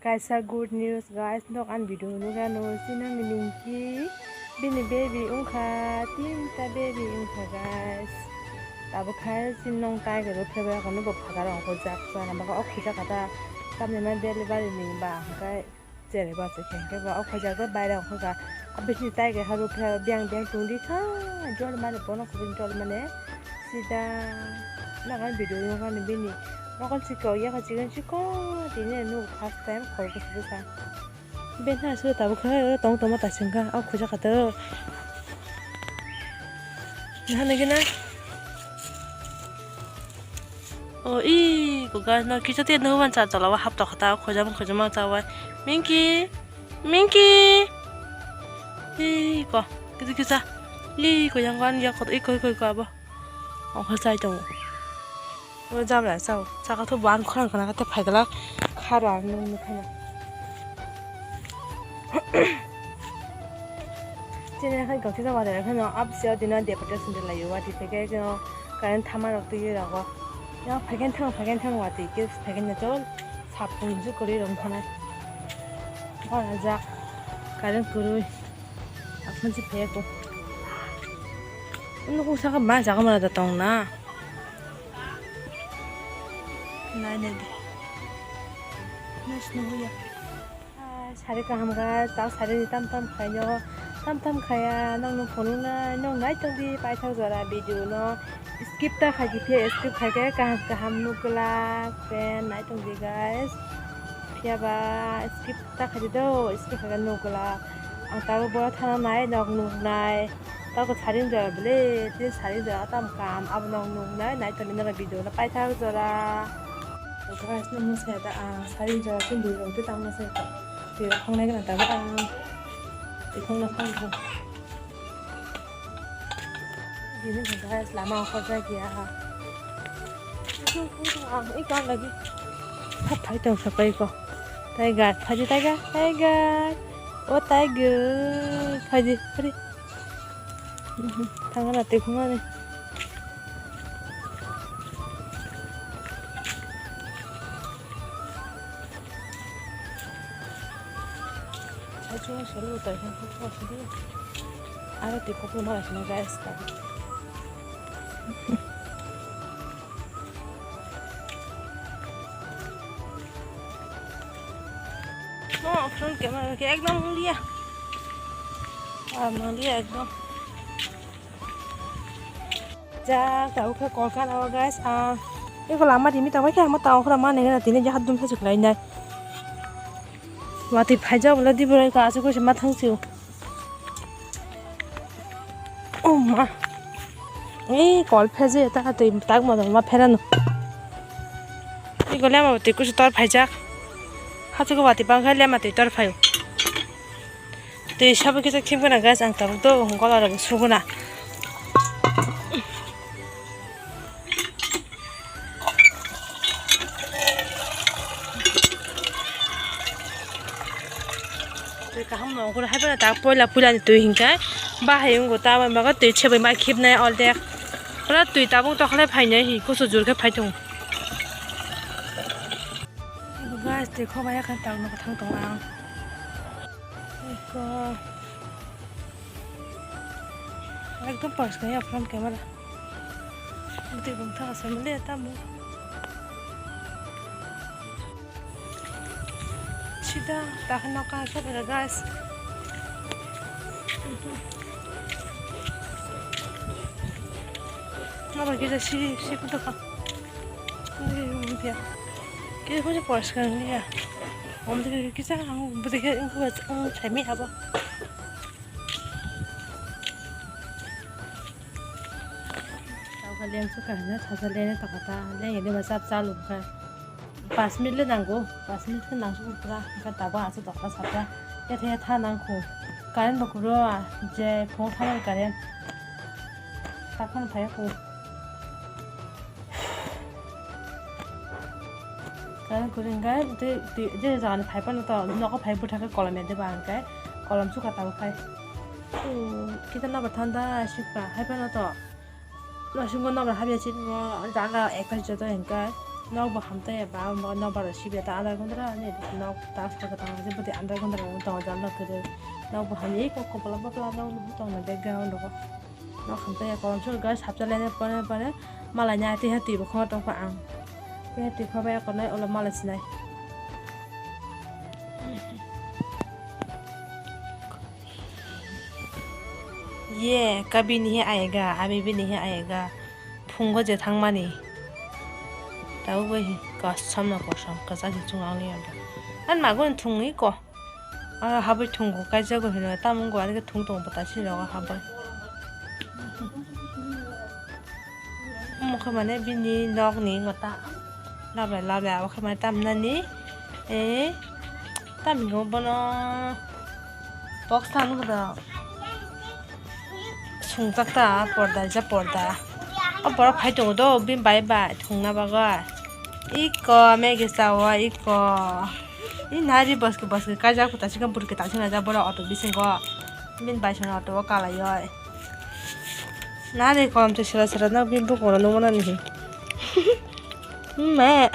Guys, good news guys. Nok an video nuga no sinang ni Minky. Bini baby ungka, tinta baby ungka guys. Tabu kai sinong tai ga ro pheba ka no bo phada rong ko jak sa na ba ok khija kata tamne ma delivery ni ba kai jere ba se ken ke ba ok khija ga bai rong ko ga abisi tai ga ha ro pheba byang byang tung di kha jol ma ne bono ko bin jol ma ne sida na kan video nuga ni bini Nakal siko ya ka chicken siko dine no first time khol ko susa ben ha su tabu kha tong tong ma ta singa au khuja ka to na ne gina o i ko ga na ki cha te no wan cha cha la wa hap ta khata khuja ma cha wa Minky i ko ki cha li ko yang wan ya ko i ko ba o kha sai to 왜 잡을 안 싸워? 자가 더 많은 거랑 그나 같아 발가락 가루 안 넣는 거야. 지금 한 거기서 말해. 그냥 앞서 되는 데 버렸는데 라 요와 되게 그 가는 타만 어떻게라고. 야 발견탕 와도 이게 발견nya 저 사뿐지 거리 롱타나. 맞아. 가는 거를 앞선지 배고. 오늘 고사가 많이 작으면 다 똥나. Này này đi sari ka hamga tao sari tam khaya nong phone na nong nai tong di pai thau zara video no skip ta kha gi phe skip kha ke ka ham nu kala pen nai tong di guys phia ba skip ta kha di do skip kha nu kala ang tao bo thana nai nok nu nai tao ko sarin jar ble ti sarin jar tam kam ab nong nu nai tong ni na video na pai thau zara guys namo saya da sari ja sin di rong te tam na sai ka ti khong nai ka ta ba ti khong na khang ko di ne ka guys la ma kho ja kia ha ik kan lagi thap thai tong sa pai ko tai ga o tai ga phaji thang na te khong na Selalu tak hendak kau sendiri. Ada di kopi malas nih guys tadi. Oh, front camera kayak ekdom mulia. Mulia ekdom. Ja, tahu ke call kan awak guys. Ini kalau lama dimi tahu kan, tahu kalau mana ni nanti ni jahat dum saja lain dah. Mati phaja bola di bora ka asu ko ma thangsiu oh ma ei kol phaje ta te tak ma pheranu ei gole ma te kuch tor phaja hachu ko bati bang khale ma te tor phayo te sabu ke khim kana gas ang ta to ngala ra suguna kaham no ko hai bana tak poila ni tu hingkai ba hayung go ta ma ga tu chebe ma khip nai all dek ra tu ta bung to khle phai nai hi ko so jur ke phai tung guys dekho ba ya kan ta no thang tong ang ko ekdom pas ka ya front camera te bung tha sa mle ta mo Sudah, tak nak kasut ya guys. Nama kita si kuda kan. Ini dia. Kita punya pors kan dia. Om tu kita ang berdekat ingkut cami apa. Tahu kalian suka na, kalian tak kata, kalian ini macam salub kan. 5 minit le nang go 5 minit ke nang su pra ka ta ba su ta ka sa ta ya the tha nang ko karen ba ku ro je phone tha na karen ta khon phai ko karen ko ring ga te je jan phai pa na ta no ko phai bu tha ka kolam de ba ang kai kolam su ka ta phai kita na ba thanda shi ka hai pa na to lo shi ngo na ba ha bia chi ngo ja ga ek ka je to en kai 나오고 함때 봐 나바로 시비에 다 안다 건드라 네 나오 다스가 당하지 부디 안다 건드라 또 잘라 그래 나오고 함이 꼭 블라블라 나오고 또 백그라운드 거 나 함때 còn chút cái sắp cho lên bữa mà là nhà thì hết tỷ bữa trong khoảng cái tỷ khoa bé còn đấy ở là mà là gì này yeah cabin here 아이가 아비빈이 here 아이가 풍거제 당만이 다우고 거 참나 거섬 거사지 중앙이야 안 마고는 퉁이 거 아 합을 퉁고 가지고 그래 담은 거 아니게 퉁퉁보다 실려가 합을 không mà nên bên đi đọc ní người ta làm lại không mà tâm nên ní 에 tâm mình không nó box thằng cái đó sung chắc ta porda bỏ phải trồng đó bên bài bài thùng nào bao 이거 매기 싸워 이거 이 나리 버스 가자 부터 지금 부르게 다시 나자 보라 어to 비신 거민 바이션 어to 깔아요 나네 검도 싫어 나 빈부 거는 너무 나니 mẹ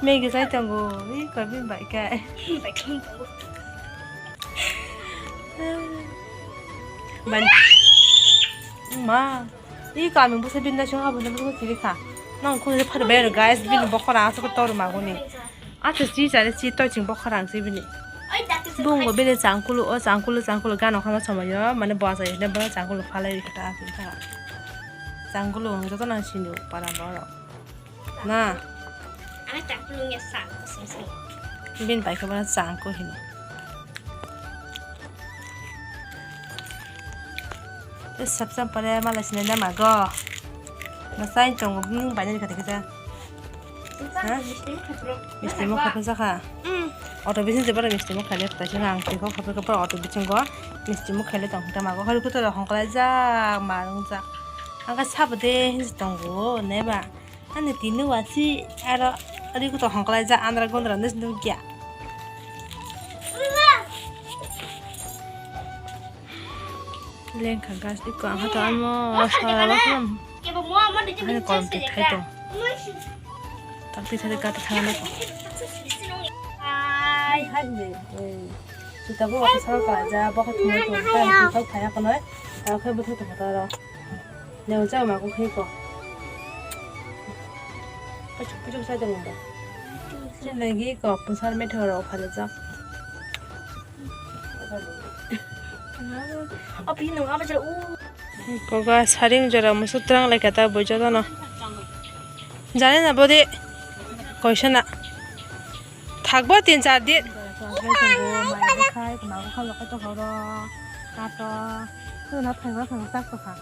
매기 살던 거 이거 민 바이게 만 마 이거 하면 무슨 빈다 생각하면 무슨 길이 가 난 그래서 파도 매는 가이스 비는 먹거나 서고 떠로 마고니 아트 지자리 지 떠진 먹거랑 지비니 bungo bele 장kul로 가노 하마 참아요 만에 봐서 내 봐 장kul로 팔레 기타 기타 장kul로 저도 난 신도 para 봐라 나 아니 장kul로에 상 무슨 빈 바이크 봐 장고 hin 그 삽삽 para 말라시네 나 마고 나 사인 좀 많이 가다 그자 미스터 뭐 가면서 가 어to bisin jebara misti mo khale ta singa ang ko khabe ko 어to bisin go misti mo khale tong ta ma go hal ko to hong kala ja marung ja anga sabde hin tong go ne ba ane tinu wasi ara ari ko to hong kala ja andra gondra nes nu kya len kha gas iko ang to amo sara ba kham ke bo mo mo de ane ko ti thai to tak ti thai ka ta thana ko hai gì chúng ta có cái sao cả ra bao cái thùng này tụi ta không thấy con nói tao khơi bớt tụi ta rồi nếu sao mà cũng khơi có cái chút sai được không trên này cái có bún sao mấy thợ rồi phải được không 아 비는 아 맞아 우 거가 사링저라 무슨 땅来给他보자 너 자네 나 보디 거기서나 থাকবো 3-4 দিন khai của nó không được cái cho họ đó cắt đó cứ nó thành chắc rồi hả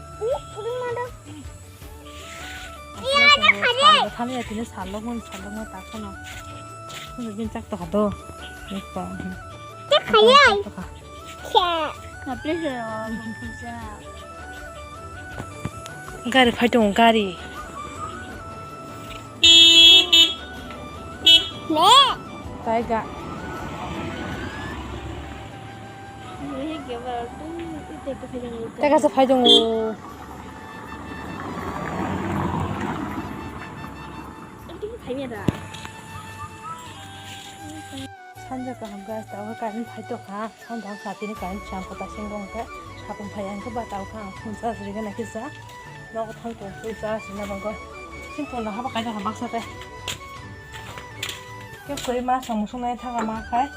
tham gia thì nó sản lúc nó tắt cho nó không được viên chắc tỏ đâu được còn chắc phải ơi ngập lên rồi không sao 가리 활동 가리 네 딸가 따가서 활동 산자가 한가 따가 가는 활동하 산당 사티는 가는 참고다 생각해 사본 파양 그 바다가 혼자 저리가 나겠어 너가 탈고 있어 지나간 거 심포나 하바 가자 막 사대 cái quấy má sống xuống này thằng má khai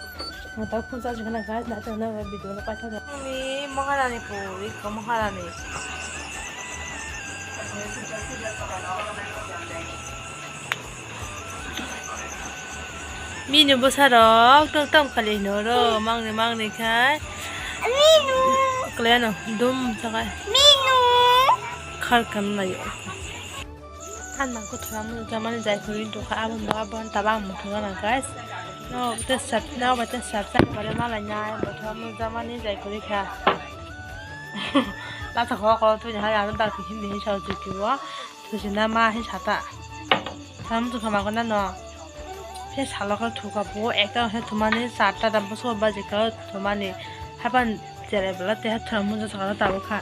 người ta phun ra chỉ cái này cái đã từ nơi bị đuổi nó quay theo rồi mi mua cái này phụ đi có mua cái này mi nhung bớt sao đó tương tâm cả liền nữa rồi mang này khai minu cái này nó đum sao cái minu khăn cầm này ăn bằng cái thằng cho mình giải quyết được cái ăn bằng cái ta bằng một thứ là guys nó cái sập nó và cái sập sắc và nó là nhai một thằng cho mình giải quyết cả là thật khó tôi nhà hàng nó đặt cái hình này sao chịu chịu á tôi chỉ làm mà hết sạch à thằng tôi không ăn nó hết sạch là cái thuốc bổ ếch đó hết thằng mình sạch ta đâm số bao nhiêu cái thằng mình hai bạn chơi lại bữa thì hết thằng mình cho nó tao cả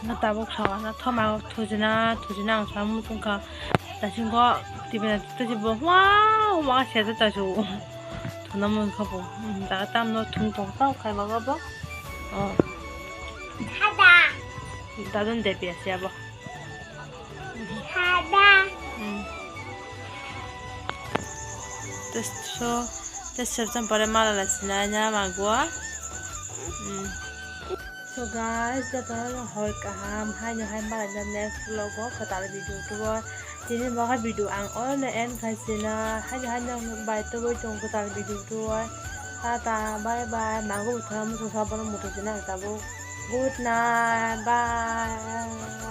nó tao bốc nó thao mà thôi chứ na thằng mình cũng cả 다신 거 집에 뜻이 뭐 와우 와 сед다 줘 돈나무 가보 나가 땀너 둥둥 싸우 갈 먹어봐 하다. 나는 대비했어 여보 하다. 됐어 좀 버려 말아놨으나 냐 마구아 So guys, the whole kaham hanya malah dan next logo kata video tu jadi maka video ang all the end kasina hanya by tu jong kata video tu kata bye bye mangu thamu so sabar mutu jina tabu good night bye